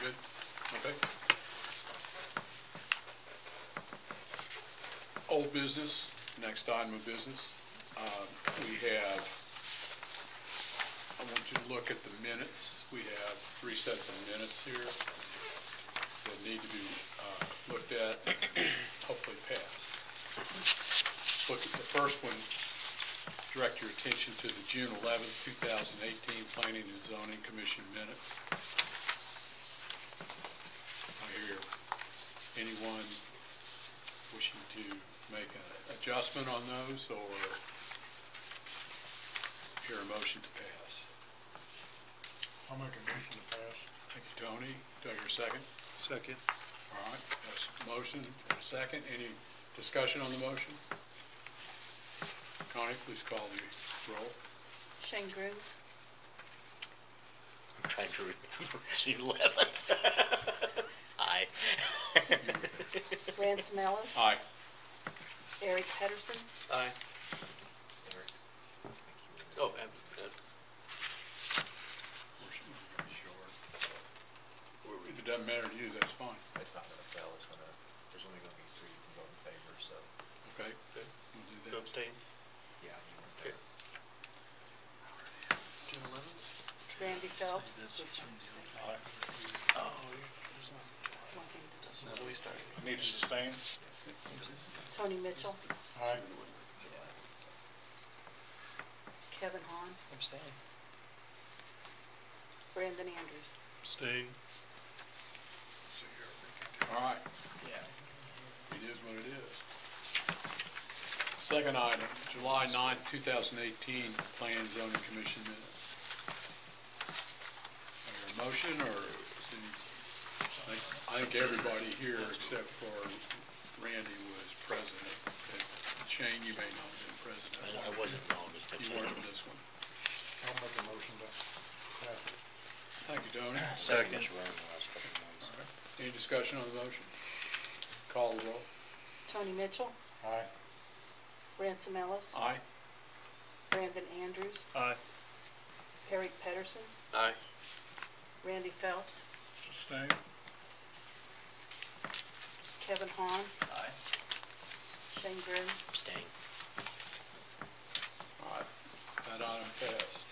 Good? Okay. Old business, next item of business. We have, I want you to look at the minutes. We have 3 sets of minutes here that need to be looked at, hopefully passed. Look at the first one. Direct your attention to the June 11th, 2018 Planning and Zoning Commission minutes. I hear anyone wishing to make an adjustment on those or hear a motion to pass? I'll make a motion to pass. Thank you, Tony. Do I hear a second? Second. All right, that's a motion and a second. Any discussion on the motion? Connie, please call the roll. Shane Grooms. I'm trying to remember. It's the 11th. Aye. Ransom Ellis. Aye. Eric Pedersen. Aye. Oh, If it doesn't matter to you, that's fine. It's not gonna fail, there's only gonna be 3 who can vote in favor, so. Okay, good. We'll do that. abstain? Yeah, you weren't there. June 11th? Randy Phelps. Aye. Oh, it's not. That's not we started. I need to sustain. Tony Mitchell. Aye. Kevin Hahn. Abstain. Brandon Andrews. Stay. All right. Yeah. It is what it is. Second item, July 9th, 2018, Planning and Zoning Commission minutes. Is there a motion or is I think everybody here except for Randy was present. Shane, you may not have been present. I wasn't on this thing. You weren't in this one. I'll make a motion to pass it. Thank you, Tony. Second. All right. Any discussion on the motion? Call the roll. Tony Mitchell. Aye. Ransom Ellis. Aye. Brandon Andrews. Aye. Eric Pedersen. Aye. Randy Phelps. Sustain. Kevin Hahn. Aye. Shane Grooms. Abstain. All right. That item passed.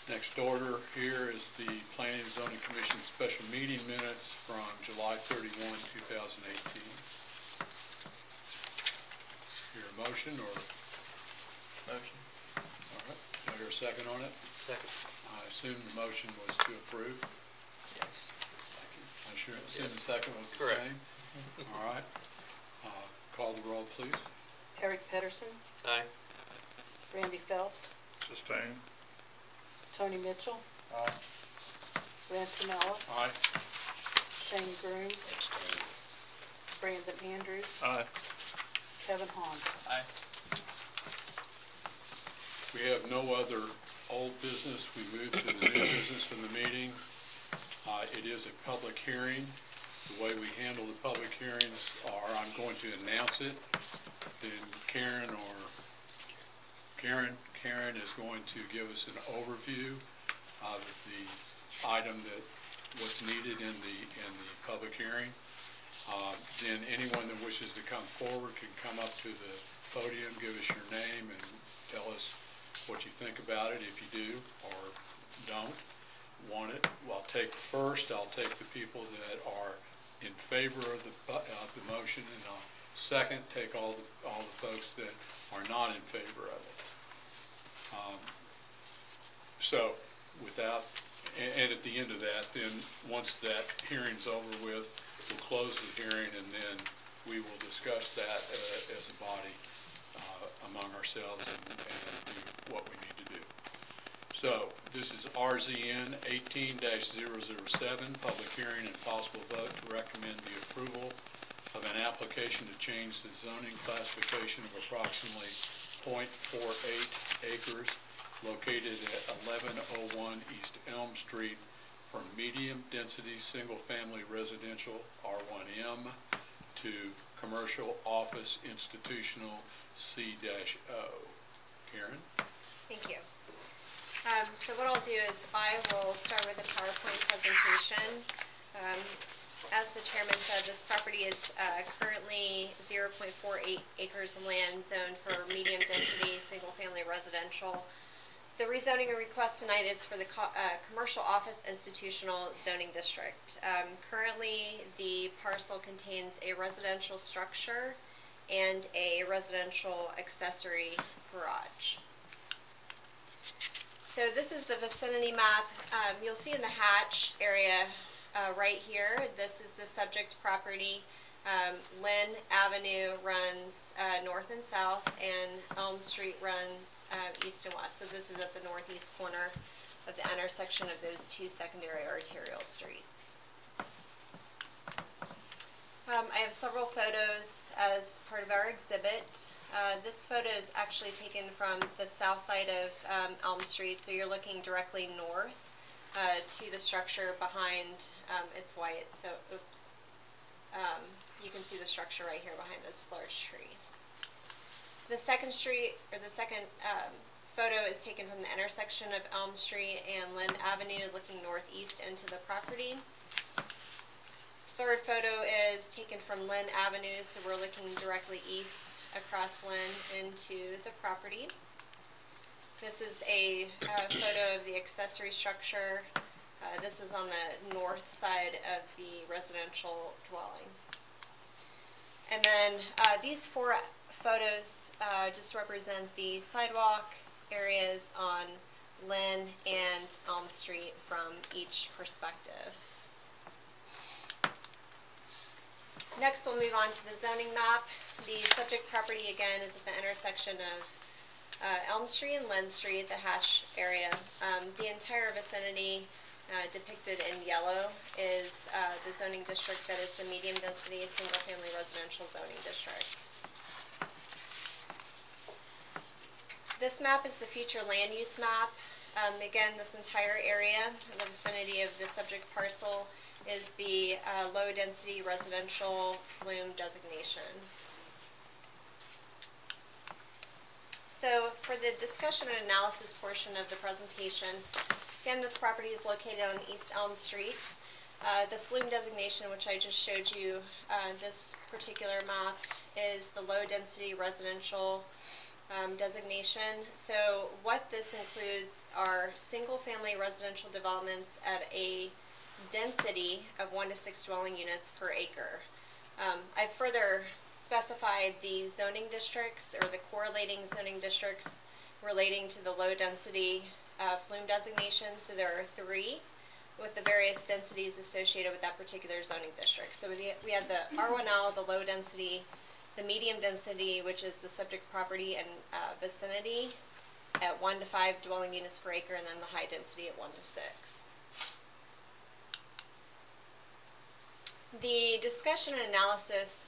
Next order here is the Planning and Zoning Commission special meeting minutes from July 31, 2018. Hear a motion or? Motion. All right. Do I hear a second on it? Second. I assume the motion was to approve. Yes. Thank you. I sure assume the second was the Correct. same. All right. Call the roll, please. Eric Pedersen. Aye. Randy Phelps. Sustain. Tony Mitchell. Aye. Ransom Ellis. Aye. Shane Grooms. Abstain. Brandon Andrews. Aye. Kevin Hahn. Aye. We have no other old business. We move to the new business from the meeting. It is a public hearing. The way we handle the public hearings are I'm going to announce it, then Karen is going to give us an overview of the item that what's needed in the public hearing. Then anyone that wishes to come forward can come up to the podium, give us your name, and tell us what you think about it, if you do or don't want it. I'll take the people that are in favor of the motion, and I'll second take all the folks that are not in favor of it. So and at the end of that, then once that hearing's over with, we'll close the hearing, and then we will discuss that as a body among ourselves and do what we need to do. So this is RZN 18-007, public hearing and possible vote to recommend the approval of an application to change the zoning classification of approximately 0.48 acres located at 1101 East Elm Street from medium-density single-family residential R1M to commercial office institutional C-O. Karen? Thank you. So what I'll do is I will start with a PowerPoint presentation. As the chairman said, this property is currently 0.48 acres of land zoned for medium density, single family residential. The rezoning request tonight is for the commercial office institutional zoning district. Currently, the parcel contains a residential structure and a residential accessory garage. So this is the vicinity map. You'll see in the hatch area right here, this is the subject property. Lynn Avenue runs north and south, and Elm Street runs east and west. So this is at the northeast corner of the intersection of those two secondary arterial streets. I have several photos as part of our exhibit. This photo is actually taken from the south side of Elm Street, so you're looking directly north to the structure behind. It's white, so oops. You can see the structure right here behind those large trees. The second photo is taken from the intersection of Elm Street and Lynn Avenue, looking northeast into the property. Third photo is taken from Lynn Avenue, so we're looking directly east across Lynn into the property. This is a photo of the accessory structure. This is on the north side of the residential dwelling. And then these four photos just represent the sidewalk areas on Lynn and Elm Street from each perspective. Next, we'll move on to the zoning map. The subject property, again, is at the intersection of Elm Street and Lynn Street, the hash area. The entire vicinity depicted in yellow is the zoning district that is the medium density single family residential zoning district. This map is the future land use map. Again, this entire area in the vicinity of the subject parcel is the low density residential flume designation. So for the discussion and analysis portion of the presentation, again, this property is located on East Elm Street. The flume designation, which I just showed you, this particular map, is the low density residential designation. So what this includes are single family residential developments at a density of 1 to 6 dwelling units per acre. I further specified the zoning districts, or the correlating zoning districts, relating to the low density flume designation. So there are 3 with the various densities associated with that particular zoning district. So we have the R1L, the low density, the medium density, which is the subject property and vicinity, at 1 to 5 dwelling units per acre, and then the high density at 1 to 6. The discussion and analysis,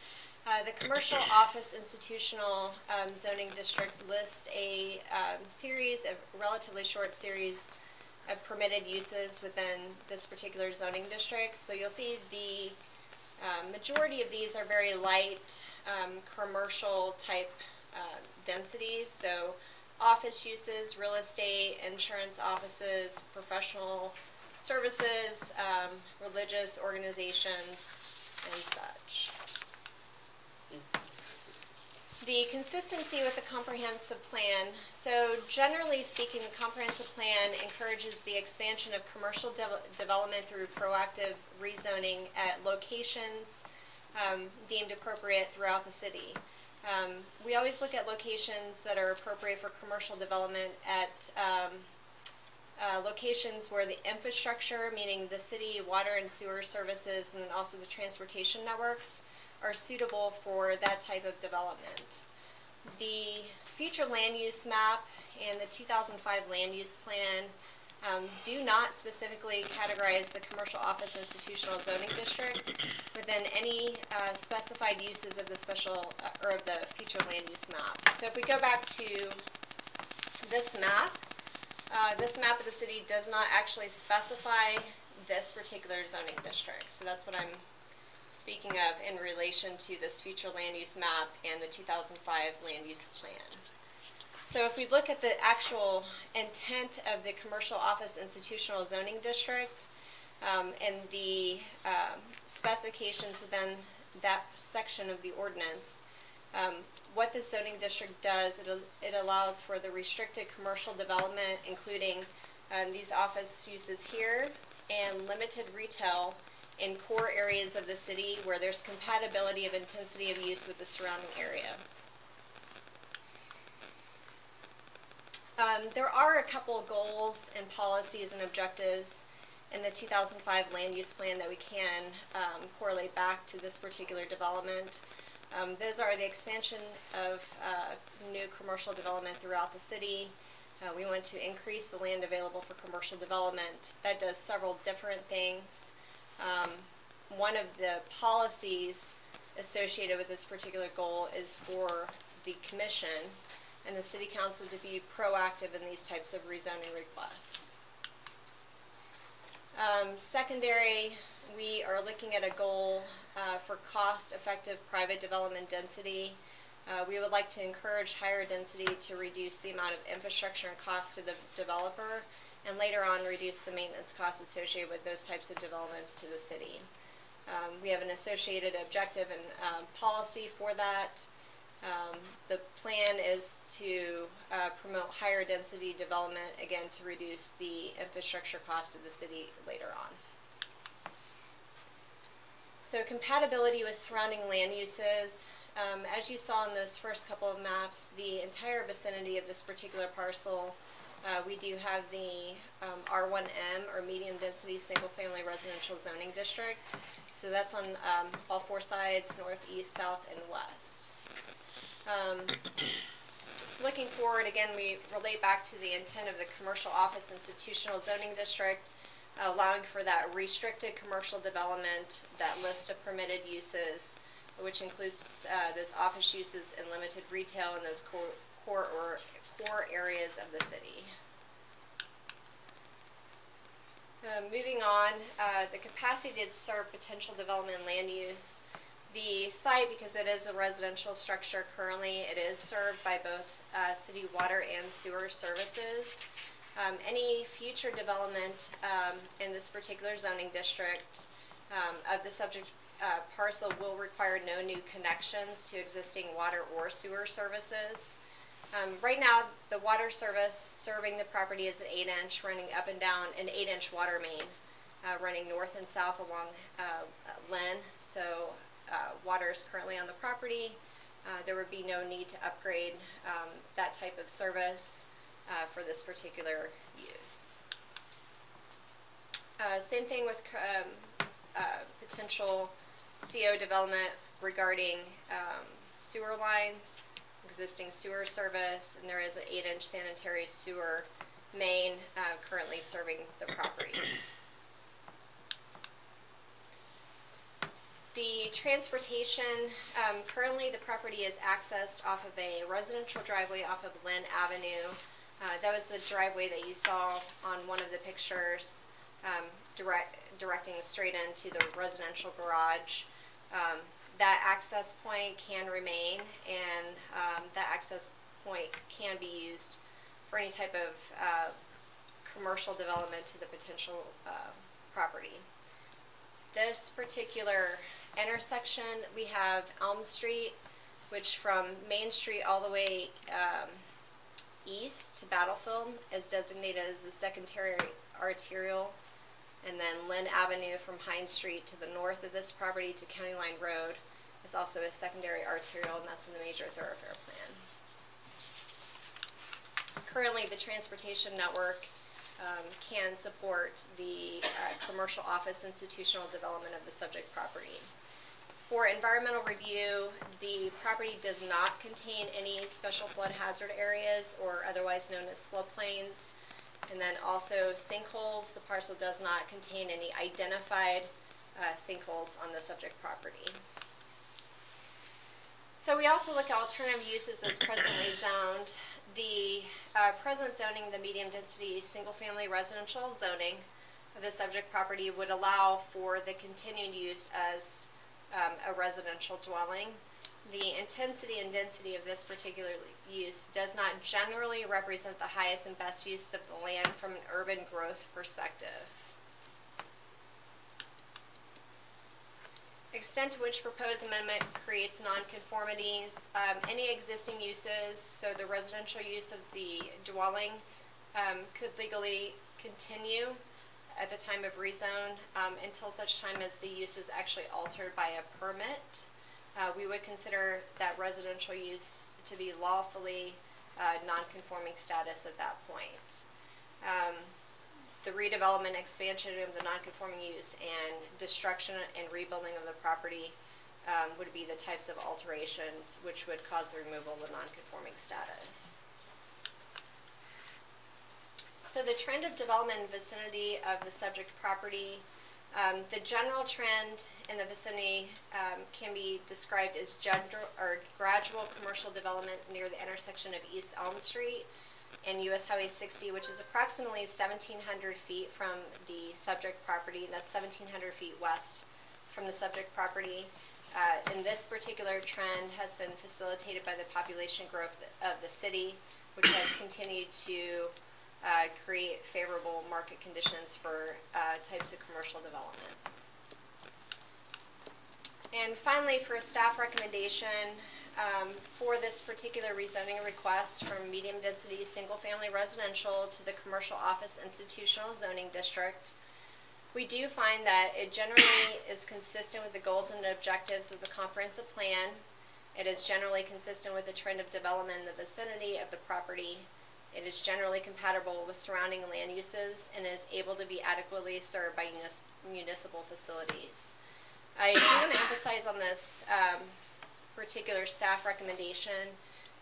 the commercial office institutional zoning district lists a relatively short series of permitted uses within this particular zoning district. So you'll see the majority of these are very light commercial type densities. So office uses, real estate, insurance offices, professional services, religious organizations, and such. The consistency with the comprehensive plan. So generally speaking, the comprehensive plan encourages the expansion of commercial development through proactive rezoning at locations deemed appropriate throughout the city. We always look at locations that are appropriate for commercial development at locations where the infrastructure, meaning the city water and sewer services, and then also the transportation networks, are suitable for that type of development. The future land use map and the 2005 land use plan do not specifically categorize the commercial office institutional zoning district within any specified uses of the of the future land use map. So if we go back to this map of the city does not actually specify this particular zoning district. So that's what I'm speaking of in relation to this future land use map and the 2005 land use plan. So if we look at the actual intent of the commercial office institutional zoning district, and the specifications within that section of the ordinance, what the zoning district does, it allows for the restricted commercial development, including these office uses here, and limited retail in core areas of the city where there's compatibility of intensity of use with the surrounding area. There are a couple of goals and policies and objectives in the 2005 land use plan that we can correlate back to this particular development. Those are the expansion of new commercial development throughout the city. We want to increase the land available for commercial development. That does several different things. One of the policies associated with this particular goal is for the commission and the city council to be proactive in these types of rezoning requests. Secondary, we are looking at a goal for cost-effective private development density. We would like to encourage higher density to reduce the amount of infrastructure and cost to the developer, and later on reduce the maintenance costs associated with those types of developments to the city. We have an associated objective and policy for that. The plan is to promote higher density development, again, to reduce the infrastructure cost of the city later on. So compatibility with surrounding land uses. As you saw in those first couple of maps, the entire vicinity of this particular parcel, we do have the R1M, or medium density single family residential zoning district. So that's on all four sides, north, east, south, and west. Looking forward, again, we relate back to the intent of the commercial office institutional zoning district, allowing for that restricted commercial development, that list of permitted uses, which includes those office uses and limited retail in those core areas of the city. Moving on, the capacity to serve potential development and land use. The site, because it is a residential structure currently, it is served by both city water and sewer services. Any future development in this particular zoning district of the subject parcel will require no new connections to existing water or sewer services. Right now, the water service serving the property is an 8-inch running up and down, an 8-inch water main running north and south along Lynn. So water is currently on the property. There would be no need to upgrade that type of service for this particular use. Same thing with potential CO development regarding sewer lines, existing sewer service, and there is an 8-inch sanitary sewer main currently serving the property. The transportation, currently the property is accessed off of a residential driveway off of Lynn Avenue. That was the driveway that you saw on one of the pictures, directing straight into the residential garage. That access point can remain, and that access point can be used for any type of commercial development to the potential property. This particular intersection, we have Elm Street, which from Main Street all the way east to Battlefield is designated as a secondary arterial, and then Lynn Avenue from Hines Street to the north of this property to County Line Road is also a secondary arterial, and that's in the major thoroughfare plan. Currently, the transportation network can support the commercial office institutional development of the subject property. For environmental review, the property does not contain any special flood hazard areas, or otherwise known as floodplains. And then also sinkholes. The parcel does not contain any identified sinkholes on the subject property. So we also look at alternative uses as presently zoned. The present zoning, the medium density single family residential zoning of the subject property, would allow for the continued use as a residential dwelling. the intensity and density of this particular use does not generally represent the highest and best use of the land from an urban growth perspective. Extent to which proposed amendment creates nonconformities. Any existing uses, so the residential use of the dwelling could legally continue at the time of rezone until such time as the use is actually altered by a permit. We would consider that residential use to be lawfully non-conforming status at that point. The redevelopment, expansion of the non-conforming use, and destruction and rebuilding of the property would be the types of alterations which would cause the removal of the non-conforming status. So the trend of development in the vicinity of the subject property, the general trend in the vicinity can be described as gradual commercial development near the intersection of East Elm Street and US Highway 60, which is approximately 1,700 feet from the subject property, and that's 1,700 feet west from the subject property. And this particular trend has been facilitated by the population growth of the city, which has continued to create favorable market conditions for types of commercial development. And finally, for a staff recommendation for this particular rezoning request from medium density single family residential to the commercial office institutional zoning district, we do find that it generally is consistent with the goals and objectives of the comprehensive plan. It is generally consistent with the trend of development in the vicinity of the property. It is generally compatible with surrounding land uses and is able to be adequately served by municipal facilities. I do want to emphasize on this particular staff recommendation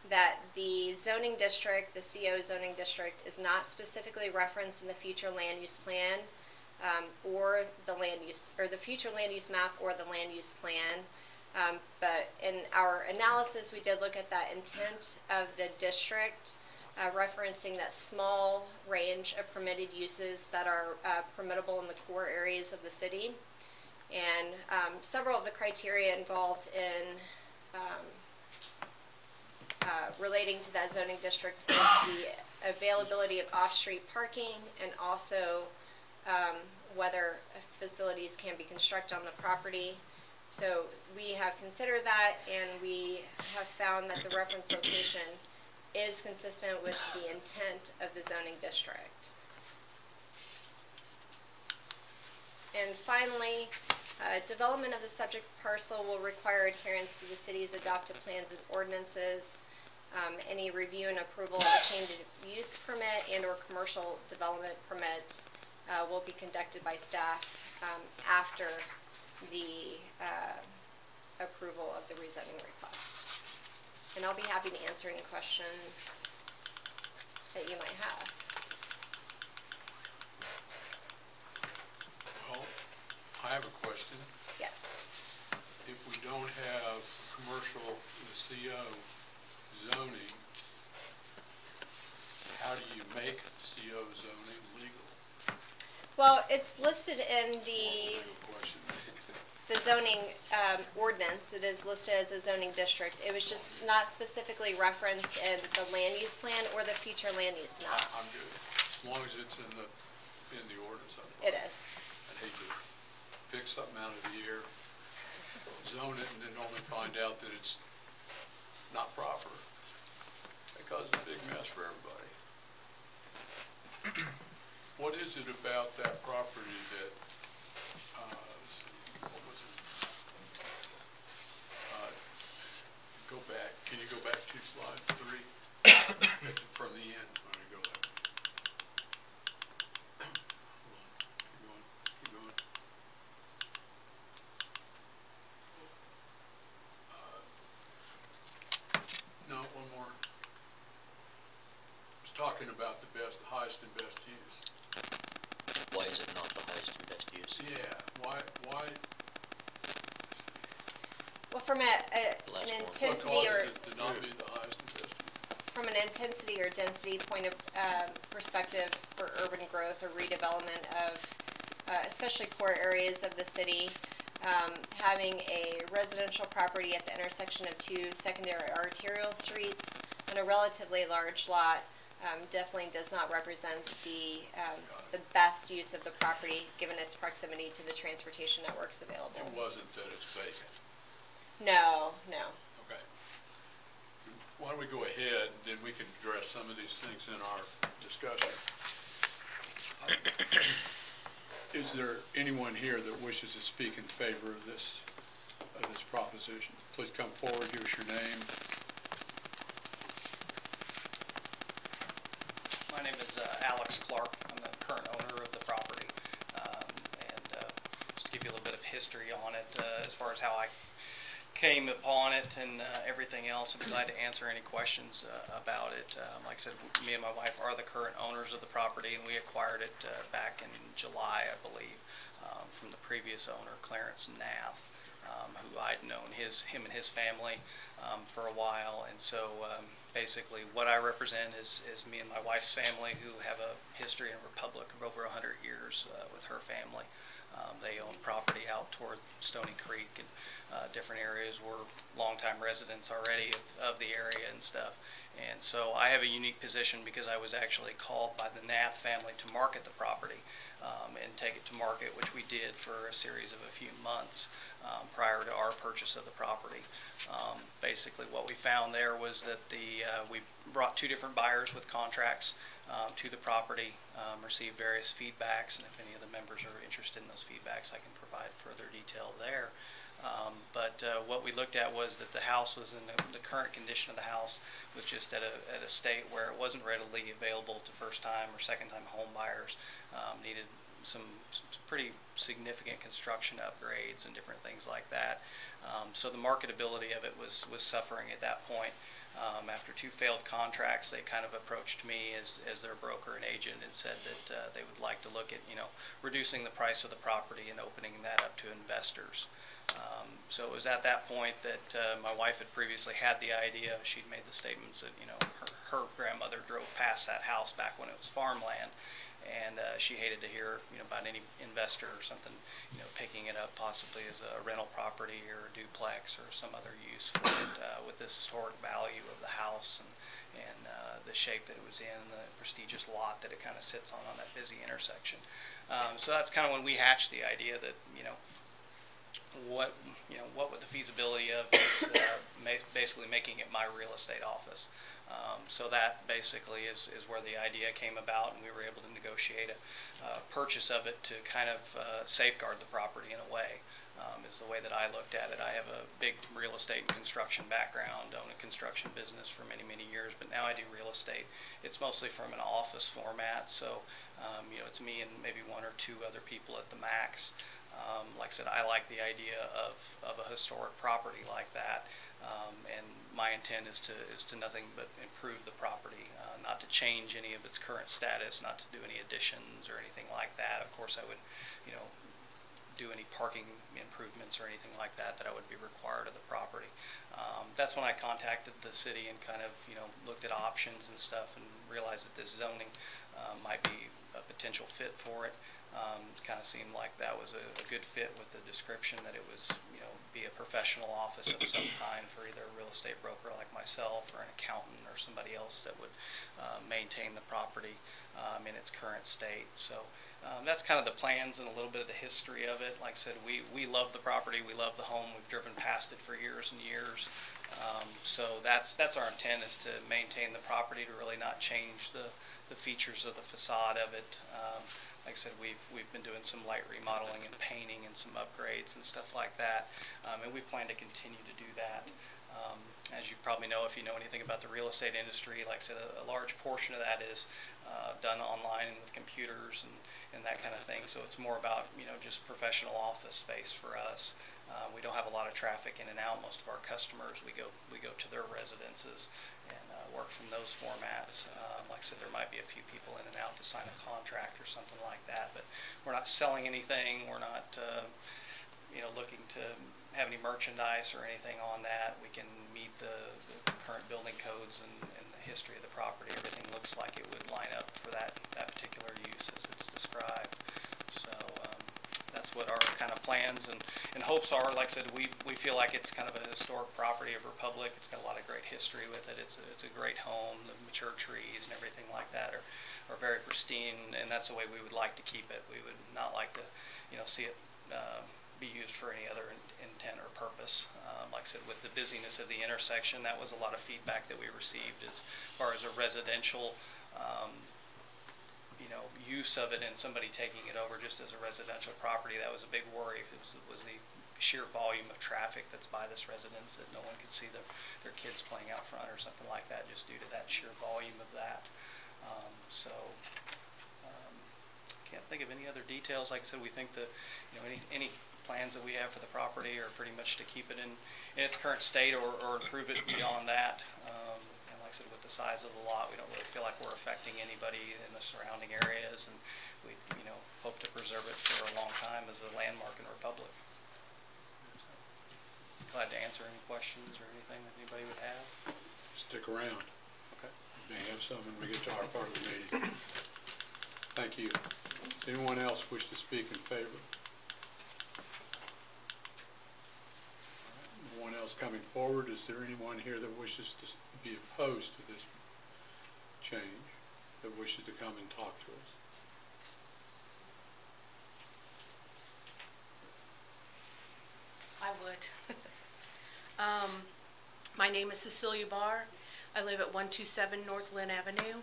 that the zoning district, the CO zoning district, is not specifically referenced in the future land use plan or the land use, or the future land use map or the land use plan. But in our analysis, we did look at that intent of the district, referencing that small range of permitted uses that are permittable in the core areas of the city. And several of the criteria involved in relating to that zoning district is the availability of off-street parking and also whether facilities can be constructed on the property. So we have considered that, and we have found that the reference location is consistent with the intent of the zoning district. And finally, development of the subject parcel will require adherence to the city's adopted plans and ordinances. Any review and approval of a change of use permit and or commercial development permit will be conducted by staff after the approval of the rezoning request. And I'll be happy to answer any questions that you might have. Well, I have a question. Yes. If we don't have commercial, the CO zoning, how do you make CO zoning legal? Well, it's listed in the Legal question. zoning ordinance. It is listed as a zoning district. It was just not specifically referenced in the land use plan or the future land use map. I'm good. As long as it's in the ordinance. It is. I'd hate to pick something out of the air, zone it, and then only find out that it's not proper. That causes a big mess for everybody. What is it about that property that, let's see, what was it? Go back, can you go back 2 slides, 3? From the end, all right, go there. Hold on, keep going. No, one more. I was talking about the highest and best use. Why is it not the highest and best use? Yeah, why? Well, from an intensity What or causes it to not be the highest and best use? from an intensity or density point of perspective for urban growth or redevelopment of especially core areas of the city, Having a residential property at the intersection of two secondary arterial streets on a relatively large lot definitely does not represent the best use of the property, given its proximity to the transportation networks available. It wasn't that it's vacant. No, no. Okay. Why don't we go ahead, then we can address some of these things in our discussion. Is there anyone here that wishes to speak in favor of this proposition? Please come forward, give us your name. My name is Alex Clark. I'm the current owner of the property. Just to give you a little bit of history on it, as far as how I came upon it and everything else, I'm glad to answer any questions about it. Like I said, me and my wife are the current owners of the property, and we acquired it back in July, I believe, from the previous owner, Clarence Nath, who I'd known him and his family for a while. And so basically what I represent is me and my wife's family, who have a history in Republic of over 100 years with her family. They own property out toward Stony Creek and different areas. We're longtime residents already of the area and stuff. And so I have a unique position because I was actually called by the Nath family to market the property and take it to market, which we did for a series of a few months prior to our purchase of the property. Basically what we found there was that we brought two different buyers with contracts to the property, received various feedbacks, and if any of the members are interested in those feedbacks, I can provide further detail there. But what we looked at was that the house was in the current condition of the house was just at a state where it wasn't readily available to first-time or second-time home buyers. Needed some pretty significant construction upgrades and different things like that. So the marketability of it was suffering at that point. After two failed contracts, they kind of approached me as their broker and agent and said that they would like to look at, reducing the price of the property and opening that up to investors. So it was at that point that my wife had previously had the idea. She'd made the statements that, her grandmother drove past that house back when it was farmland. And she hated to hear, about any investor or something, picking it up possibly as a rental property or a duplex or some other use for it with this historic value of the house and the shape that it was in, the prestigious lot that it kind of sits on that busy intersection. So that's kind of when we hatched the idea that, what would the feasibility of is, basically making it my real estate office. So that basically is where the idea came about, and we were able to negotiate a purchase of it to kind of safeguard the property in a way, is the way that I looked at it. I have a big real estate and construction background, own a construction business for many, many years, but now I do real estate. It's mostly from an office format, so it's me and maybe one or two other people at the max. Like I said, I like the idea of a historic property like that. And my intent is to nothing but improve the property, not to change any of its current status, not to do any additions or anything like that. Of course, I would, do any parking improvements or anything like that I would be required of the property. That's when I contacted the city and kind of, looked at options and stuff and realized that this zoning might be a potential fit for it. It kind of seemed like that was a good fit with the description, that it was, be a professional office of some kind for either a real estate broker like myself or an accountant or somebody else that would maintain the property in its current state. So that's kind of the plans and a little bit of the history of it. Like I said, we love the property, we love the home, we've driven past it for years and years. So that's our intent, is to maintain the property, to really not change the features of the facade of it. Like I said, we've been doing some light remodeling and painting and some upgrades and stuff like that, and we plan to continue to do that. As you probably know, if you know anything about the real estate industry, like I said, a large portion of that is done online and with computers and that kind of thing. So it's more about, just professional office space for us. We don't have a lot of traffic in and out. Most of our customers, we go to their residences and work from those formats. Like I said, there might be a few people in and out to sign a contract or something like that, but we're not selling anything. We're not, looking to have any merchandise or anything on that. We can meet the current building codes and the history of the property. Everything looks like it would line up for that particular use as it's described. So that's what our kind of plans and hopes are. Like I said, we feel like it's kind of a historic property of Republic. It's got a lot of great history with it. It's a great home. The mature trees and everything like that are very pristine, and that's the way we would like to keep it. We would not like to, see it be used for any other intent or purpose. Like I said, with the busyness of the intersection, that was a lot of feedback that we received as far as a residential use of it and somebody taking it over just as a residential property. That was a big worry. It was the sheer volume of traffic that's by this residence, that no one could see their kids playing out front or something like that, just due to that sheer volume of that. Can't think of any other details. Like I said, we think that any plans that we have for the property are pretty much to keep it in its current state or improve it beyond that. And like I said, with the size of the lot, we don't really feel like we're affecting anybody in the surrounding areas, and we hope to preserve it for a long time as a landmark in the Republic. Glad to answer any questions or anything that anybody would have. Stick around. Okay. We may have some when we get to our part of the meeting. Thank you. Does anyone else wish to speak in favor? No one else coming forward. Is there anyone here that wishes to be opposed to this change, that wishes to come and talk to us? I would. My name is Cecilia Barr. I live at 127 North Lynn Avenue.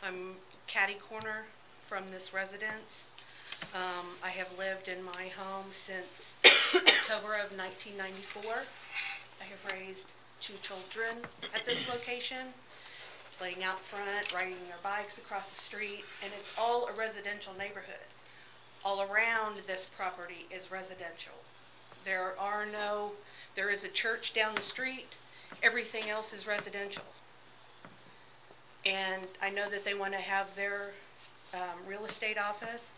I'm catty corner from this residence. I have lived in my home since October of 1994. I have raised 2 children at this location, playing out front, riding their bikes across the street, and it's all a residential neighborhood. All around this property is residential. There is a church down the street. Everything else is residential. And I know that they want to have their real estate office,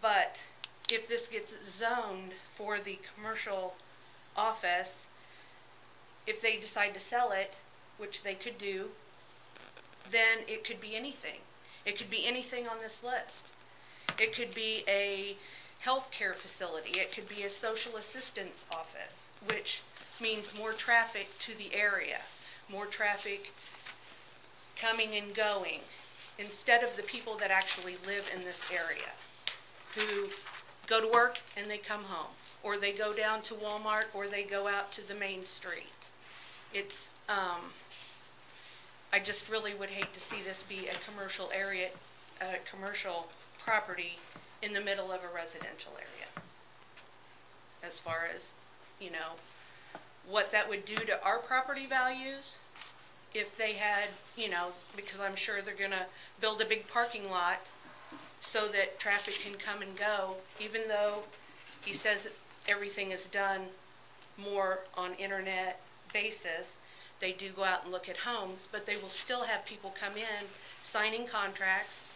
but if this gets zoned for the commercial office, if they decide to sell it, which they could do, then it could be anything. It could be anything on this list. It could be a healthcare facility. It could be a social assistance office, which means more traffic to the area, more traffic coming and going, instead of the people that actually live in this area, who go to work and they come home, or they go down to Walmart, or they go out to the main street. It's, I just really would hate to see this be a commercial area, a commercial property in the middle of a residential area. As far as, what that would do to our property values, if they had, because I'm sure they're gonna build a big parking lot so that traffic can come and go, even though he says that everything is done more on internet basis. They do go out and look at homes, but they will still have people come in, signing contracts,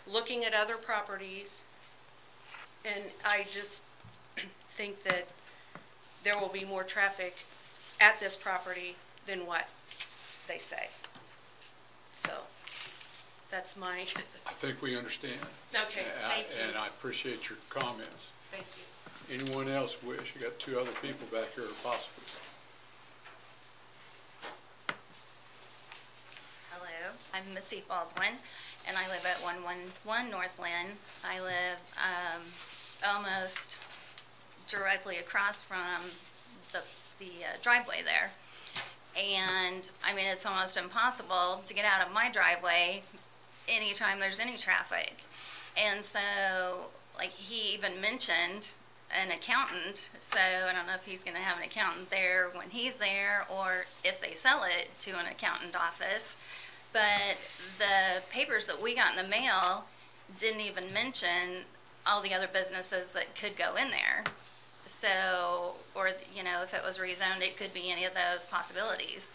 looking at other properties, and I just think that there will be more traffic at this property than what they say. So that's my I think we understand. Okay, thank you. And I appreciate your comments. Thank you. Anyone else wish? You got 2 other people back here possibly. Hello, I'm Missy Baldwin, and I live at 111 North Lynn. I live almost directly across from the driveway there. And I mean, it's almost impossible to get out of my driveway anytime there's any traffic. And so, like, he even mentioned an accountant, so I don't know if he's going to have an accountant there when he's there, or if they sell it to an accountant office. But the papers that we got in the mail didn't even mention all the other businesses that could go in there. So, or, if it was rezoned, it could be any of those possibilities.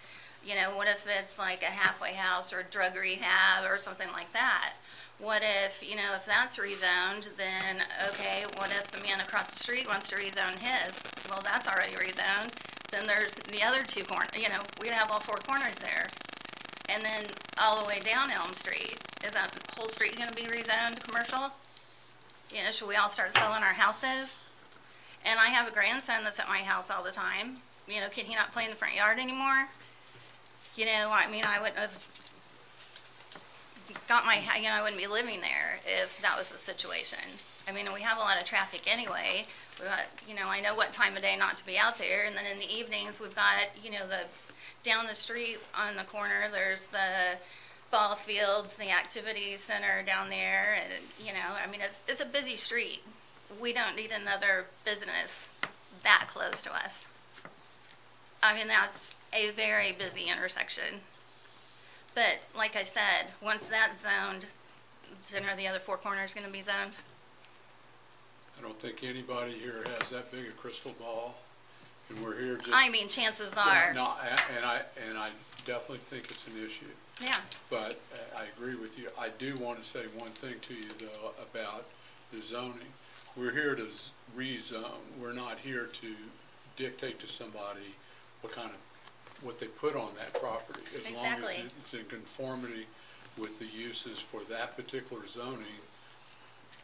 What if it's like a halfway house or a drug rehab or something like that? What if, if that's rezoned, then, okay, what if the man across the street wants to rezone his? Well, that's already rezoned. Then there's the other 2 corners, we'd have all 4 corners there. And then all the way down Elm Street. Is that whole street going to be rezoned commercial? You know, should we all start selling our houses? And I have a grandson that's at my house all the time. You know, can he not play in the front yard anymore? You know, I mean, I wouldn't have got my, you know, I wouldn't be living there if that was the situation. I mean, we have a lot of traffic anyway. We've got, you know, I know what time of day not to be out there. And then in the evenings, we've got, you know, down the street on the corner, there's the ball fields, the activity center down there. And, you know, I mean, it's a busy street. We don't need another business that close to us. I mean, that's a very busy intersection. But like I said, once that's zoned, then are the other four corners going to be zoned? I don't think anybody here has that big a crystal ball, and we're here just. I mean, chances are. No, and I definitely think it's an issue. Yeah. But I agree with you. I do want to say one thing to you though about the zoning. We're here to rezone. We're not here to dictate to somebody what they put on that property. As Exactly. long as it's in conformity with the uses for that particular zoning,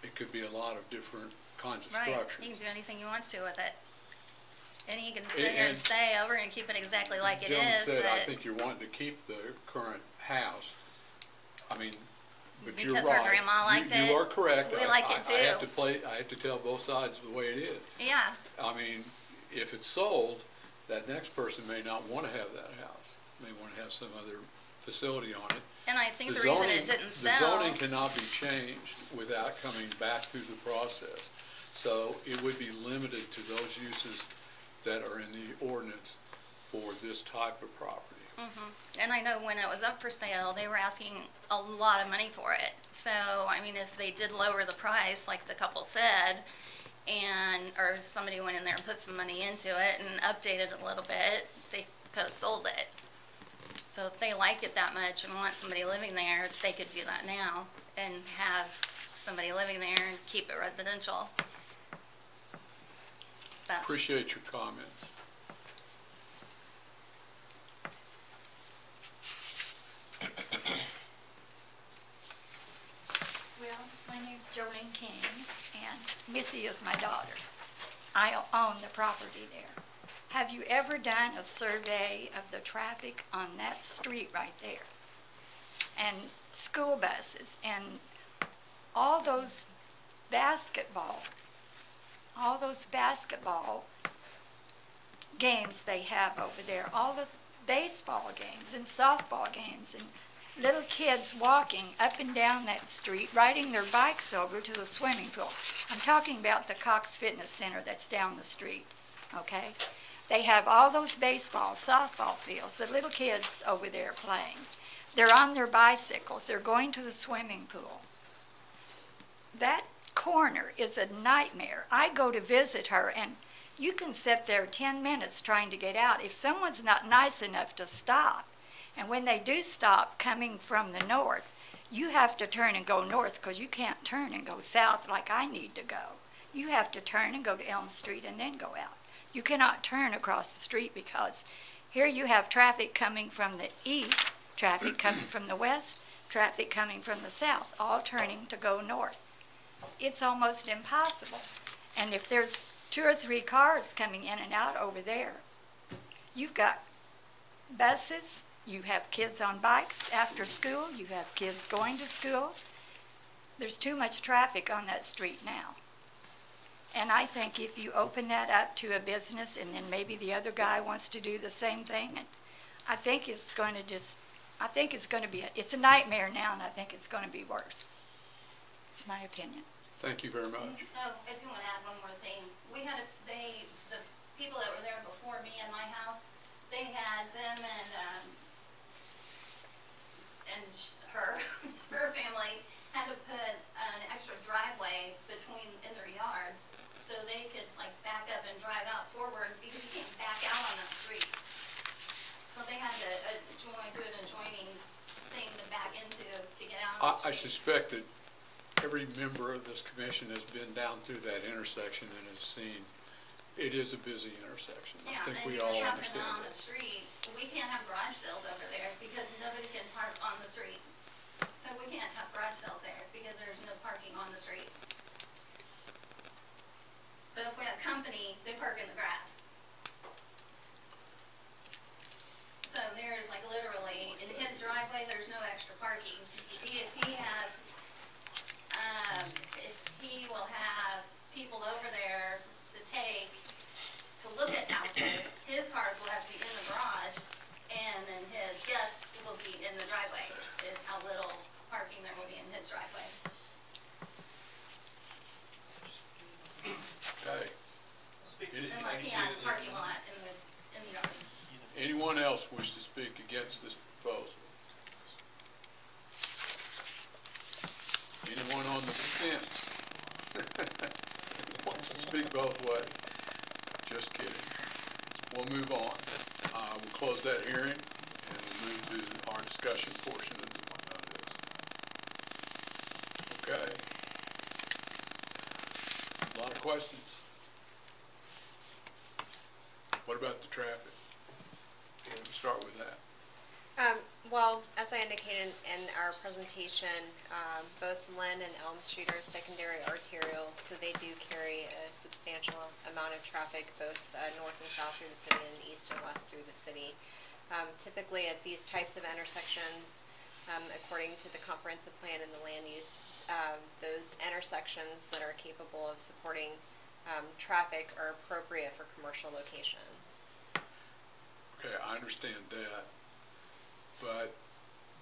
it could be a lot of different kinds of Right. structures. He can do anything he wants to with it. And he can sit here and say, oh, we're going to keep it exactly like it Gentleman is. said, I but think you're wanting to keep the current house. I mean, but you're because right. her grandma liked it. You are correct. We like it too. I have to tell both sides the way it is. Yeah. I mean, if it's sold, that next person may not want to have that house. May want to have some other facility on it. And I think the reason it didn't sell. The zoning cannot be changed without coming back through the process. So it would be limited to those uses that are in the ordinance for this type of property. And I know when it was up for sale, they were asking a lot of money for it. So, I mean, if they did lower the price, like the couple said, or somebody went in there and put some money into it and updated it a little bit, they could have sold it. So if they like it that much and want somebody living there, they could do that now and have somebody living there and keep it residential. Appreciate your comments. Well, my name's Jolene King, and Missy is my daughter. I own the property there. Have you ever done a survey of the traffic on that street right there? And school buses, and all those basketball games they have over there, all the baseball games and softball games, and little kids walking up and down that street, riding their bikes over to the swimming pool. I'm talking about the Cox Fitness Center that's down the street, okay? They have all those baseball, softball fields, the little kids over there playing. They're on their bicycles. They're going to the swimming pool. That corner is a nightmare. I go to visit her, and you can sit there 10 minutes trying to get out. If someone's not nice enough to stop, and when they do stop coming from the north, you have to turn and go north because you can't turn and go south like I need to go. You have to turn and go to Elm Street and then go out. You cannot turn across the street because here you have traffic coming from the east, traffic coming from the west, traffic coming from the south, all turning to go north. It's almost impossible. And if there's 2 or 3 cars coming in and out over there, you've got buses, you have kids on bikes after school, you have kids going to school. There's too much traffic on that street now. And I think if you open that up to a business and then maybe the other guy wants to do the same thing, and I think it's going to it's a nightmare now, and I think it's going to be worse. It's my opinion. Thank you very much. Oh, I just want to add one more thing. We had the people that were there before me in my house, they had them and her family had to put an extra driveway in their yards so they could like back up and drive out forward because you can't back out on that street. So they had to do an adjoining thing to back into to get out on the street. I suspect that every member of this commission has been down through that intersection and has seen it is a busy intersection. Yeah, I think and we if all it's happening understand on that. the street, we can't have garage sales over there because nobody can park on the street. So we can't have garage sales there because there's no parking on the street. So if we have company, they park in the grass. So there's like literally, in his driveway, there's no extra parking. If he has, if he will have people over there to look at houses, his cars will have to be in the garage, and then his guests will be in the driveway, is how little parking there will be in his driveway. Okay. Unless he has a parking lot in the yard. Anyone else wish to speak against this proposal? Anyone on the fence? Wants to speak both ways? Just kidding. We'll move on. We'll close that hearing and we'll move to our discussion portion of this. Okay. A lot of questions. What about the traffic? We'll start with that. Well, as I indicated in our presentation, both Lynn and Elm Street are secondary arterials, so they do carry a substantial amount of traffic both north and south through the city and east and west through the city. Typically at these types of intersections, according to the comprehensive plan and the land use, those intersections that are capable of supporting traffic are appropriate for commercial locations. Okay, I understand that, but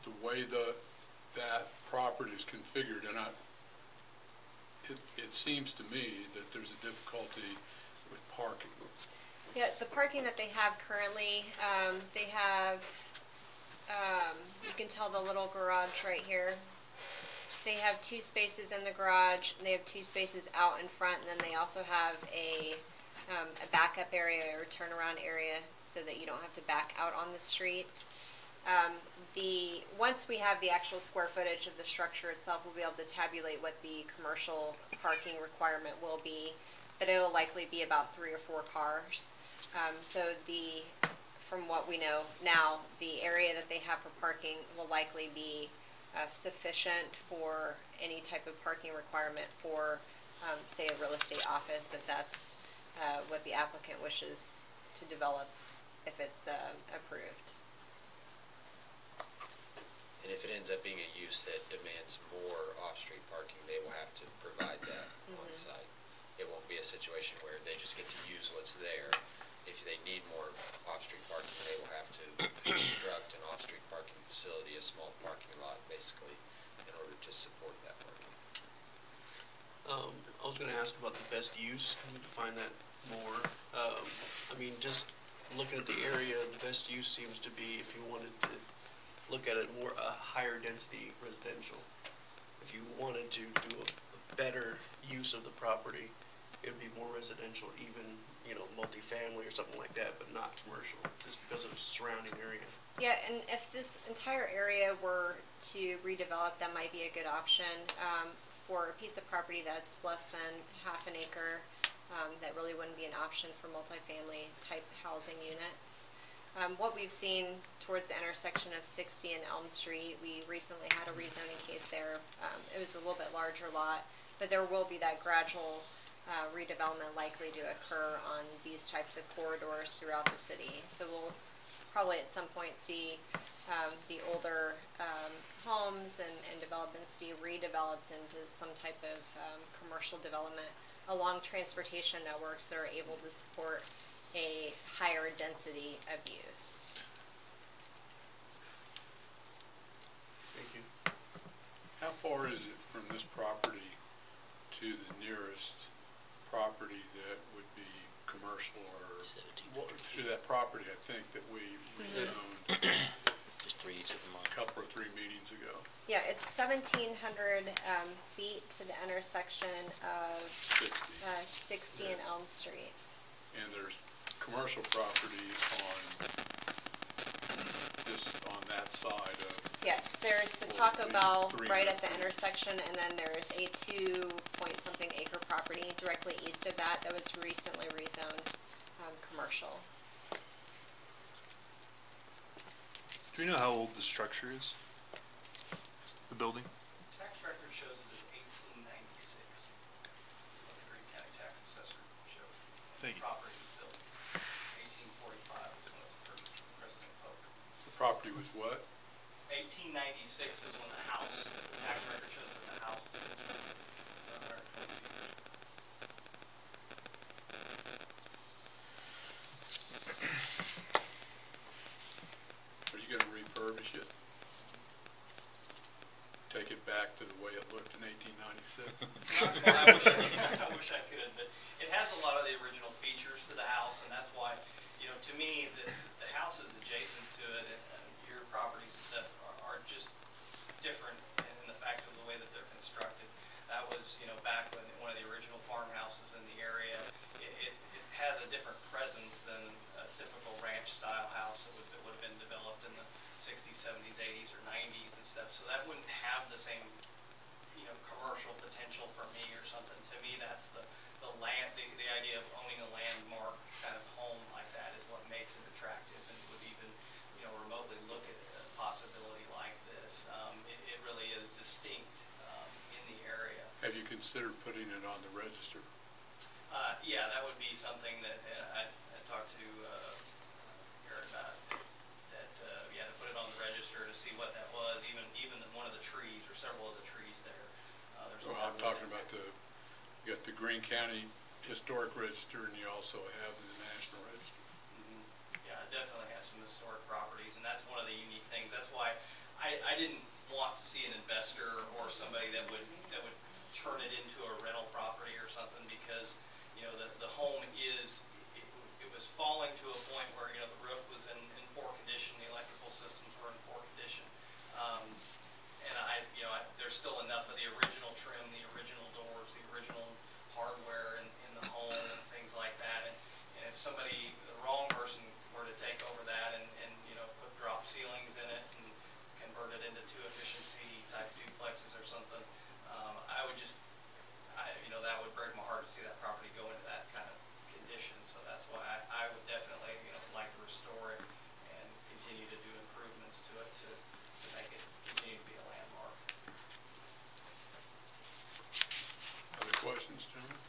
the way that property is configured, and it seems to me that there's a difficulty with parking. Yeah, the parking that they have currently, they have, you can tell the little garage right here. They have 2 spaces in the garage, and they have 2 spaces out in front, and then they also have a backup area or turnaround area so that you don't have to back out on the street. Once we have the actual square footage of the structure itself, we'll be able to tabulate what the commercial parking requirement will be, but it will likely be about 3 or 4 cars. From what we know now, the area that they have for parking will likely be sufficient for any type of parking requirement for, say, a real estate office, if that's what the applicant wishes to develop, if it's approved. And if it ends up being a use that demands more off-street parking, they will have to provide that on site. It won't be a situation where they just get to use what's there. If they need more off-street parking, they will have to construct an off-street parking facility, a small parking lot, basically, in order to support that parking. I was going to ask about the best use. Can you define that more? I mean, just looking at the area, the best use seems to be, if you wanted to look at it more, a higher density residential. If you wanted to do a better use of the property, it would be more residential, even, you know, multifamily or something like that, but not commercial, just because of the surrounding area. Yeah, and if this entire area were to redevelop, that might be a good option. For a piece of property that's less than half an acre, that really wouldn't be an option for multifamily type housing units. What we've seen towards the intersection of 60 and Elm Street, we recently had a rezoning case there. It was a little bit larger lot, but there will be that gradual redevelopment likely to occur on these types of corridors throughout the city. So we'll probably at some point see the older homes and developments be redeveloped into some type of commercial development along transportation networks that are able to support a higher density of use. Thank you. How far is it from this property to the nearest property that would be commercial, or to that property, I think, that we rezoned Just 3 each of them on. a couple or 3 meetings ago? Yeah, it's 1,700 feet to the intersection of 60 and Elm Street. And there's commercial property on that side of. Yes, there's the Taco Bell right at the intersection, and then there's a 2-point-something acre property directly east of that that was recently rezoned commercial. Do you know how old the structure is? The building? Tax record shows it as 1896. The Green County Tax Assessor Thank you. property was built. 1845 is when it was purchased from President Polk. The property was what? 1896 is when the house, the tax record shows that the house was built. 122 years. Are you gonna refurbish it? Take it back to the way it looked in 1896? I wish I could, but it has a lot of the original features to the house, and that's why, to me, the houses adjacent to it and your properties and stuff are just different in the fact of the way that they're constructed. That was, back when one of the original farmhouses in the area. It has a different presence than a typical ranch-style house that would have been developed in the 60s, 70s, 80s, or 90s and stuff. So that wouldn't have the same, commercial potential for me or something. To me, that's the land, the idea of owning a landmark kind of home like that is what makes it attractive, and would even, remotely look at a possibility like this. It really is distinct in the area. Have you considered putting it on the register? Yeah, that would be something that I talked to Garrett about. That to put it on the register to see what that was. Even one of the trees or several of the trees there. Well, I'm talking about you got the Greene County Historic Register, and you also have the National Register. Mm-hmm. Yeah, it definitely has some historic properties, and that's one of the unique things. That's why I didn't want to see an investor or somebody that would turn it into a rental property or something, because the home it was falling to a point where the roof was in poor condition, the electrical systems were in poor condition, and there's still enough of the original trim, the original doors, the original hardware in the home and things like that, and if somebody, the wrong person, were to take over that and put drop ceilings in it and convert it into 2 efficiency type duplexes or something, I would just, that would break my heart to see that property go into that kind of condition. So that's why I would definitely, like to restore it and continue to do improvements to it to make it continue to be a landmark. Other questions, gentlemen?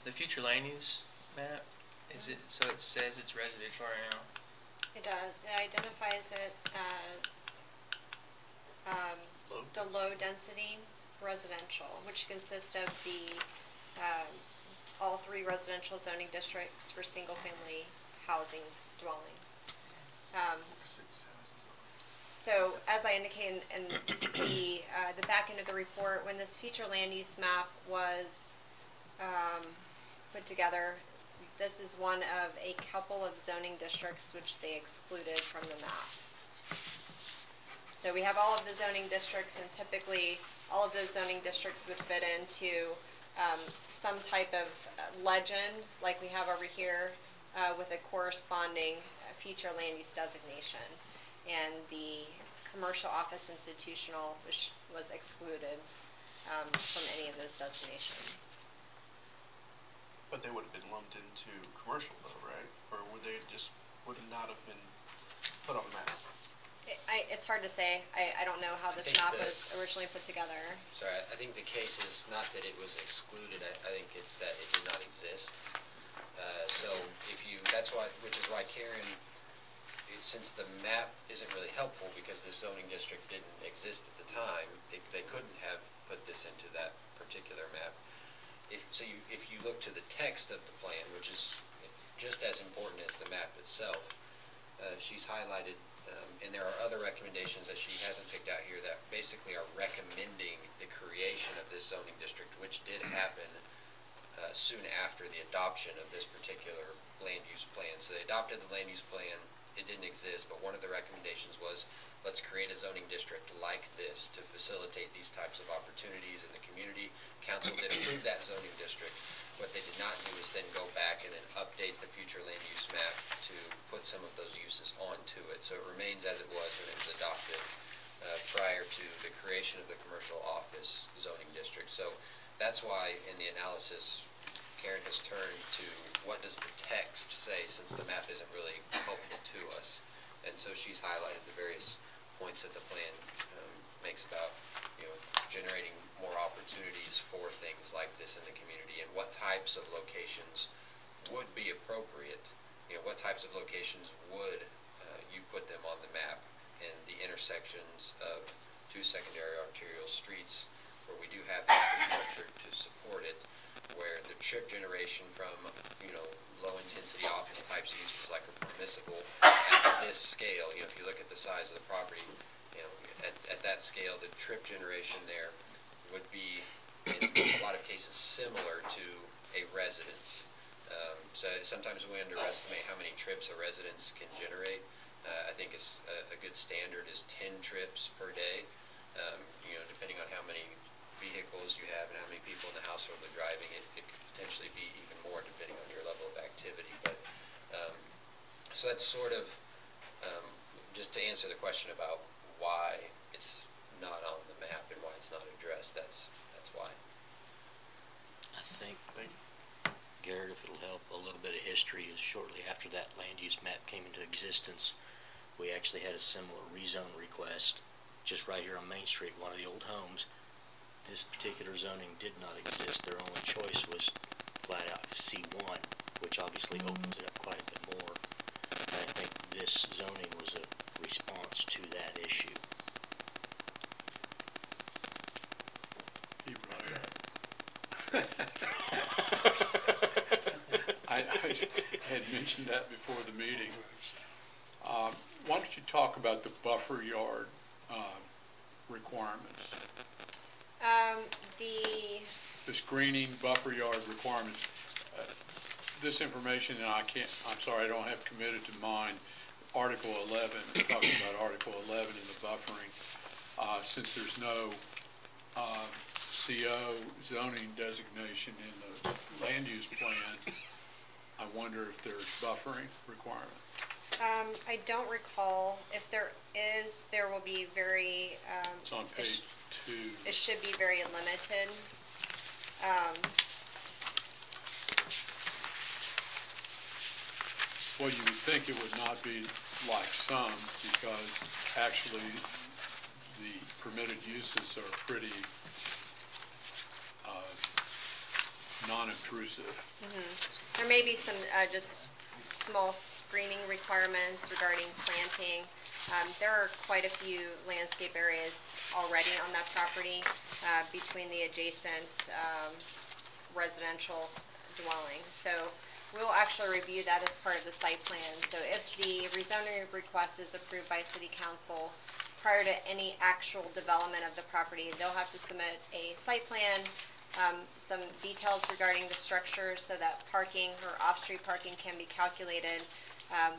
The future land use map, so it says it's residential right now? It does. It identifies it as the low-density residential, which consists of all 3 residential zoning districts for single-family housing dwellings. So, as I indicated in the back end of the report, when this future land use map was put together, this is one of a couple of zoning districts which they excluded from the map. So we have all of the zoning districts, and typically all of those zoning districts would fit into some type of legend, like we have over here, with a corresponding future land use designation. And the commercial office institutional was excluded from any of those designations. But they would have been lumped into commercial though, right? Or would it not have been put on the map? It's hard to say. I don't know how this map was originally put together. Sorry, I think the case is not that it was excluded, I think it's that it did not exist. So that's why, which is why Karen, since the map isn't really helpful because the zoning district didn't exist at the time, they couldn't have put this into that particular map. If you look to the text of the plan, which is just as important as the map itself, she's highlighted, and there are other recommendations that she hasn't picked out here that basically are recommending the creation of this zoning district, which did happen soon after the adoption of this particular land use plan. So they adopted the land use plan, it didn't exist, but one of the recommendations was, let's create a zoning district like this to facilitate these types of opportunities in the community. Council did approve that zoning district. What they did not do is then go back and then update the future land use map to put some of those uses onto it. So it remains as it was when it was adopted prior to the creation of the commercial office zoning district. So that's why in the analysis, Karen has turned to what does the text say, since the map isn't really helpful to us. And so she's highlighted the various points that the plan makes about, generating more opportunities for things like this in the community, and what types of locations would be appropriate, what types of locations would you put them on the map in the intersections of two secondary arterial streets where we do have the infrastructure to support it, where the trip generation from, low-intensity office types of uses like are permissible at this scale. If you look at the size of the property, at that scale, the trip generation there would be, in a lot of cases, similar to a residence. So sometimes we underestimate how many trips a residence can generate. I think it's a good standard is 10 trips per day. Depending on how many vehicles you have and how many people in the household are driving, it could potentially be even more depending on your level of activity. But so that's sort of just to answer the question about why it's not on the map and why it's not addressed. That's why. I think, Garrett, if it'll help, a little bit of history is shortly after that land use map came into existence, we actually had a similar rezone request just right here on Main Street, one of the old homes. This particular zoning did not exist. Their only choice was flat out C1, which obviously opens it up quite a bit more. And I think this zoning was a response to that issue. He brought it up. I had mentioned that before the meeting. Why don't you talk about the buffer yard requirements? The screening buffer yard requirements. This information, and I'm sorry, I don't have committed to mind Article 11, talking about Article 11 in the buffering. Since there's no CO zoning designation in the land use plan, I wonder if there's buffering requirement. I don't recall. If there is, there will be very, It's on page 2. it should be very limited. Well, you would think it would not be like some, because actually the permitted uses are pretty non-intrusive. There may be some just small screening requirements regarding planting. There are quite a few landscape areas already on that property between the adjacent residential dwellings. So we'll actually review that as part of the site plan. So if the rezoning request is approved by City Council, prior to any actual development of the property, they'll have to submit a site plan, some details regarding the structure so that parking or off-street parking can be calculated.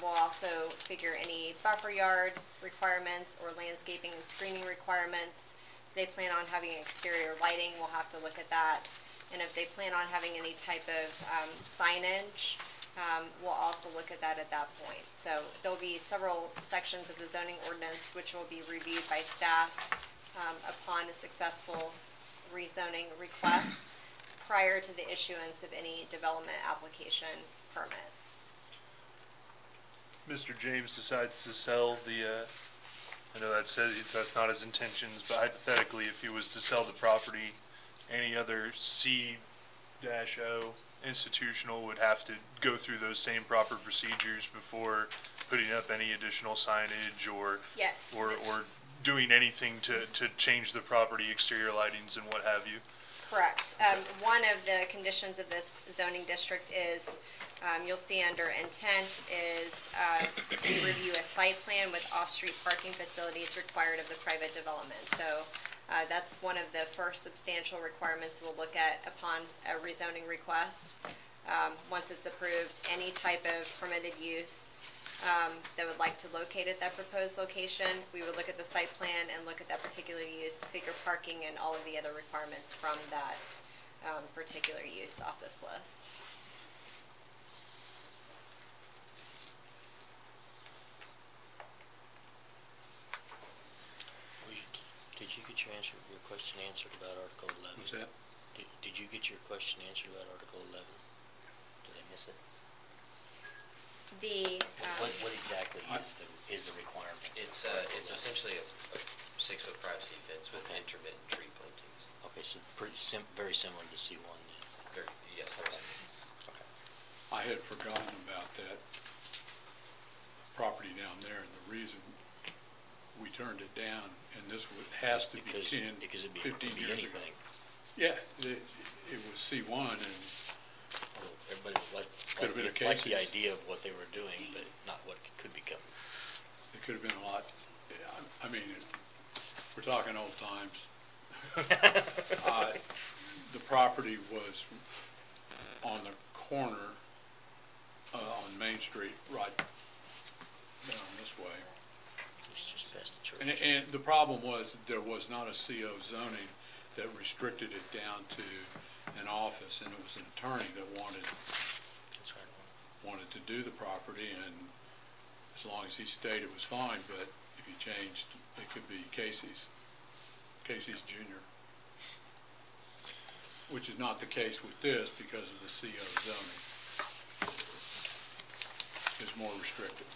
We'll also figure any buffer yard requirements or landscaping and screening requirements. If they plan on having exterior lighting, we'll have to look at that. And if they plan on having any type of signage, we'll also look at that point. So there'll be several sections of the zoning ordinance which will be reviewed by staff upon a successful rezoning request prior to the issuance of any development application permits. Mr. James decides to sell the, I know that says that's not his intentions, but hypothetically, if he was to sell the property, any other C-O institutional would have to go through those same proper procedures before putting up any additional signage or Yes. or doing anything to change the property exterior lightings and what have you. Correct. One of the conditions of this zoning district is, you'll see under intent is, we review a site plan with off-street parking facilities required of the private development. So, that's one of the first substantial requirements we'll look at upon a rezoning request. Once it's approved, any type of permitted use, that would like to locate at that proposed location, we would look at the site plan and look at that particular use, figure parking and all of the other requirements from that particular use off this list. Did you get your question answered about Article 11? What's that? Did you get your question answered about Article 11? Did I miss it? What exactly is the requirement? It's essentially a 6-foot privacy fence with intermittent tree plantings. Okay, so very similar to C1 then. Yes, very similar. Okay. I had forgotten about that property down there, and the reason we turned it down, and this has to be 10, 15 years ago. Yeah, it was C1, and Everybody could have been a liked the Casey's. idea of what they were doing, but not what it could become. It could have been a lot. I mean, we're talking old times. The property was on the corner on Main Street, right down this way. It's just past the church. And the problem was that there was not a CO zoning that restricted it down to an office, and it was an attorney that wanted to do the property, and as long as he stayed, it was fine, but if he changed, it could be Casey's Jr., which is not the case with this because of the CO zoning. It's more restrictive.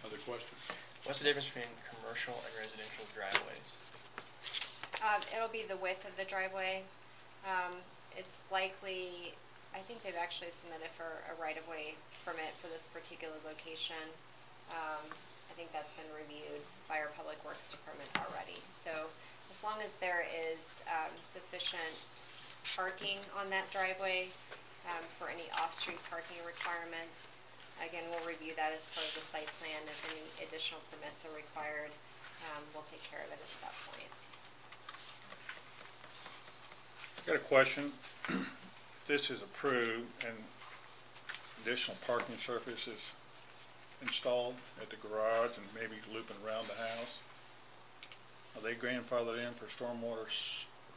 Other questions? What's the difference between commercial and residential driveways? It'll be the width of the driveway. It's likely, I think they've actually submitted for a right-of-way permit for this particular location. I think that's been reviewed by our Public Works Department already. So as long as there is sufficient parking on that driveway for any off-street parking requirements, again, we'll review that as part of the site plan. If any additional permits are required, we'll take care of it at that point. Got a question. If this is approved and additional parking surface is installed at the garage and maybe looping around the house, are they grandfathered in for stormwater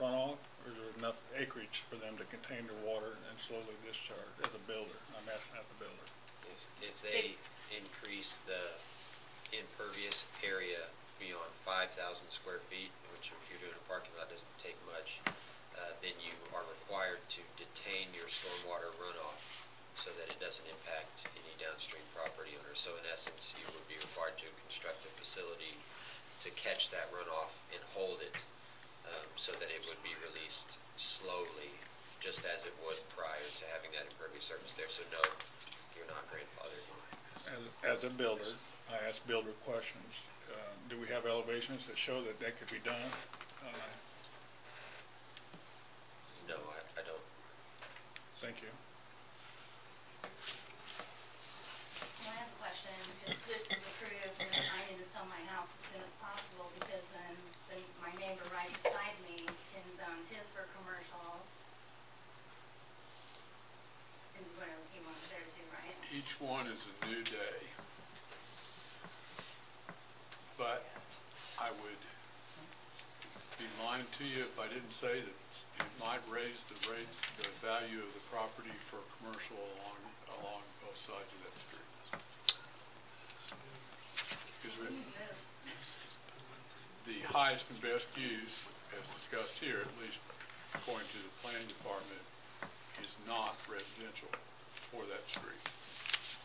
runoff, or is there enough acreage for them to contain their water and slowly discharge as a builder? I'm asking as a builder. If they increase the impervious area beyond 5,000 square feet, which if you're doing a parking lot doesn't take much, then you are required to detain your stormwater runoff so that it doesn't impact any downstream property owners. So in essence, you would be required to construct a facility to catch that runoff and hold it so that it would be released slowly, just as it was prior to having that impervious surface there. So no, you're not grandfathered. As a builder, I ask builder questions. Do we have elevations that show that that could be done? No, I don't. Thank you. Well, I have a question. If this is approved, then I need to sell my house as soon as possible, because then my neighbor right beside me can zone his for commercial and do whatever he wants there too, right? Each one is a new day. But I would be lying to you if I didn't say that it might raise the value of the property for commercial along both sides of that street. Because the highest and best use, as discussed here, at least according to the planning department, is not residential for that street,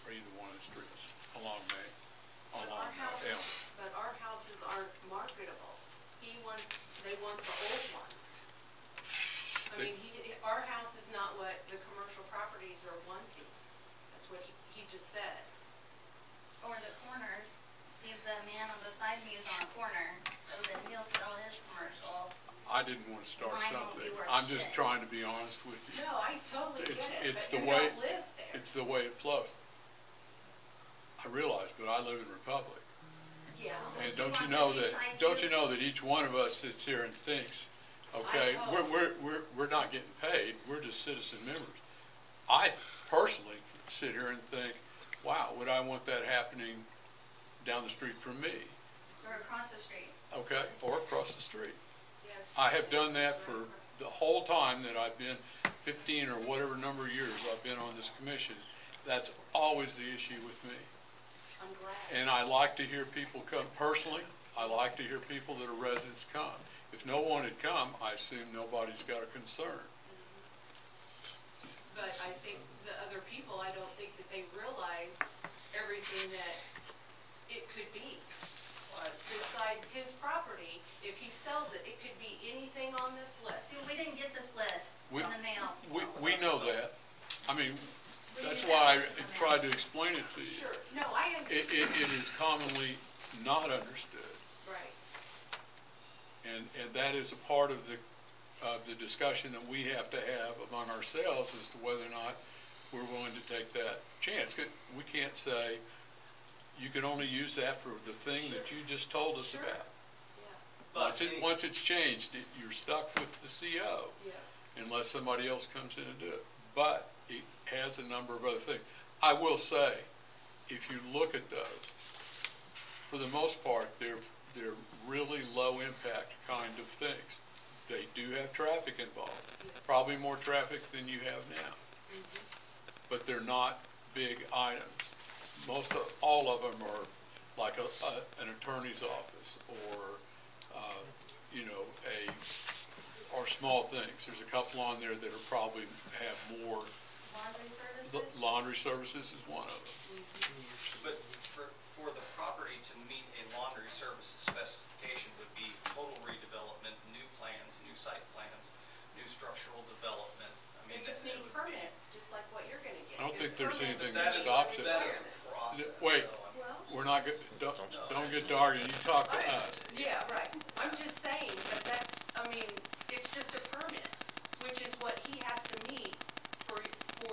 or either one of the streets along Main, along Elm. But our houses aren't marketable. They want the old ones. I mean, our house is not what the commercial properties are wanting. That's what he just said. Or the corners. See if the man on beside me is on a corner, so then he'll sell his commercial. I didn't want to start Mine won't something. be worth I'm just shit. trying to be honest with you. No, I totally get it, It's but the you way, don't live there. it's the way it flows. I realize, but I live in Republic. Yeah. And don't you know that each one of us sits here and thinks, okay, we're not getting paid, we're just citizen members. I personally sit here and think, wow, would I want that happening down the street from me? Or across the street. Okay, or across the street. Yes. I have done that for the whole time that I've been 15 or whatever number of years I've been on this commission. That's always the issue with me. I'm glad. And I like to hear people come, personally, I like to hear people that are residents come. If no one had come, I assume nobody's got a concern. But I think the other people, I don't think that they realized everything that it could be. besides his property, if he sells it, it could be anything on this list. See, we didn't get this list in We- the mail. We know that. I mean, We that's need why I that list in the mail. tried to explain it to you. Sure, no, I understand. It is commonly not understood. Right. And that is a part of the discussion that we have to have among ourselves as to whether or not we're willing to take that chance. We can't say, you can only use that for the thing that you just told us Sure. about. But Once it's changed, you're stuck with the CO Yeah. unless somebody else comes in and do it. But it has a number of other things. I will say, if you look at those, for the most part, they're really low impact kind of things. They do have traffic involved, probably more traffic than you have now. But they're not big items. All of them are like an attorney's office or, or small things. There's a couple on there that are probably have more. Laundry services? Laundry services is one of them. But for the property to meet a laundry services specification would be total redevelopment, new plans, new site plans, new structural development. I mean, They just it need would- permits, just like what you're gonna get. I don't think There's there's anything permits. that stops it. That is a process. Wait. though. Well, We're not, don't get dark, you talk to us. yeah, right. I'm just saying, but it's just a permit, which is what he has to meet for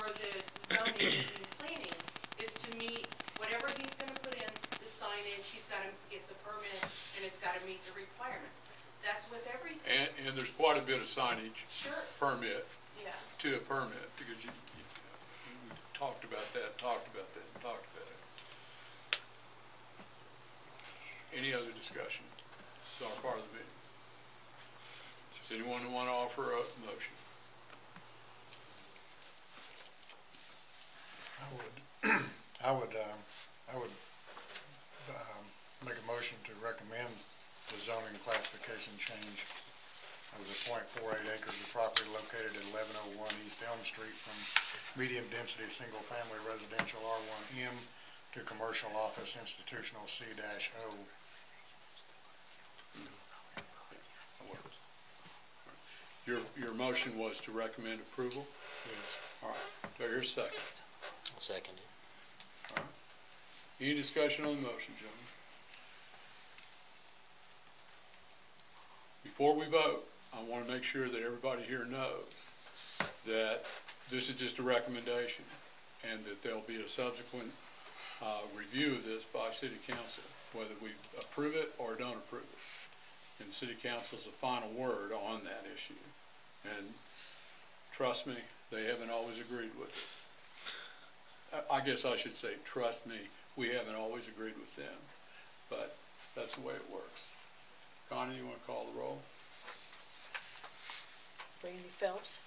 the zoning and planning, is to meet whatever he's gonna put in the signage, he's gotta get the permit, and it's gotta meet the requirement. That's with everything. And there's quite a bit of signage. Sure. Permit Yeah. to a permit, because we talked about that, talked about that, and talked about it. Any other discussion? It's our part of the meeting. Does anyone want to offer a motion? I would make a motion to recommend the zoning classification change of the .48 acres of property located at 1101 East Elm Street from medium-density, single-family residential R1M to commercial office institutional C-O. Your motion was to recommend approval? Yes. All right, do I hear a second? I'll second it. All right. Any discussion on the motion, gentlemen? Before we vote, I want to make sure that everybody here knows that this is just a recommendation and that there'll be a subsequent review of this by City Council, whether we approve it or don't approve it. And City Council's the final word on that issue. And trust me, they haven't always agreed with it. I guess I should say, trust me, we haven't always agreed with them, but that's the way it works. Connie, you want to call the roll? Randy Phelps,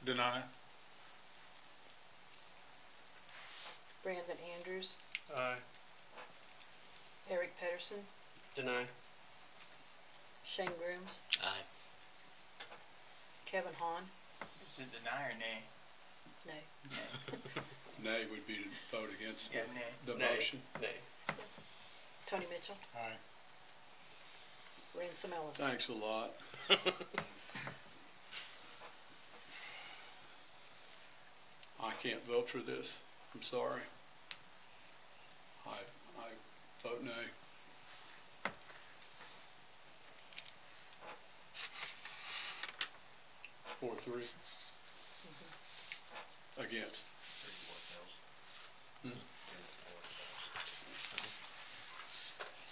Deny. Brandon Andrews, Aye. Eric Pedersen, Deny. Shane Grooms, Aye. Kevin Hahn, Is it deny or nay? nay. Nay would be to vote against Yeah, nay. the Nay. motion. Nay. Tony Mitchell, Aye. Ransom Ellis. Thanks a lot. I can't vote for this. I'm sorry. I vote nay. Four, three. Against.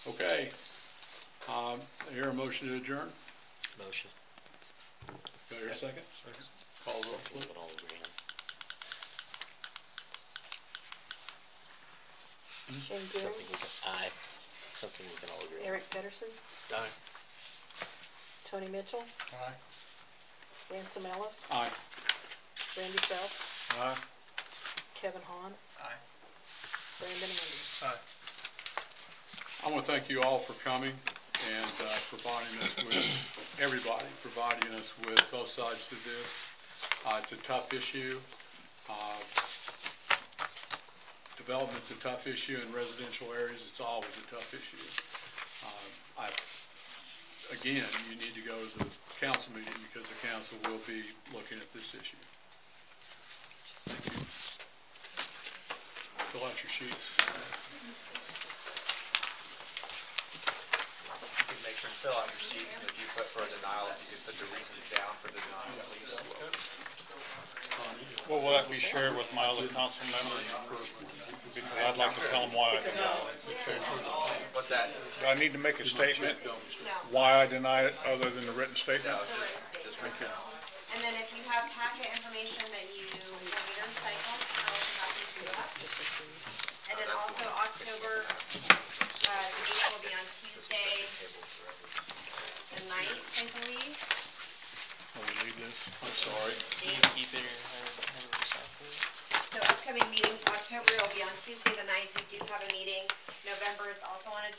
Okay. I hear a motion to adjourn. Motion. Do I hear a second? Call the roll, Something we please. can all agree on. Shane Something we Grooms, can, aye. Something we can all agree on. Eric Pedersen, Aye. Tony Mitchell, Aye. Ransom Ellis, Aye. Randy Phelps, Aye. Kevin Hahn, Aye. Brandon Andrews. Aye. I want to thank you all for coming and providing us with, everybody, providing us with both sides to this. It's a tough issue. To development's a tough issue in residential areas. It's always a tough issue. Again, you need to go to the council meeting because the council will be looking at this issue. Thank you. Fill out your sheets. You can make sure to fill out your sheets, and if you put for a denial, you can put the reasons down for the denial, please. Well, will that be shared with my other council members? Because I'd like to tell them why I denied it. What's that? Do I need to make a statement No, why I denied it other than the written statement? just the written statement. Thank you. And then if you have packet information that you want me to recycle, I will come back and do that. And then also October, the meeting will be on Tuesday, the 9th, I believe. Will we leave this? I'm sorry. Keep it or have it recycled. So upcoming meetings, October will be on Tuesday, the 9th. We do have a meeting. November, it's also on a Tuesday.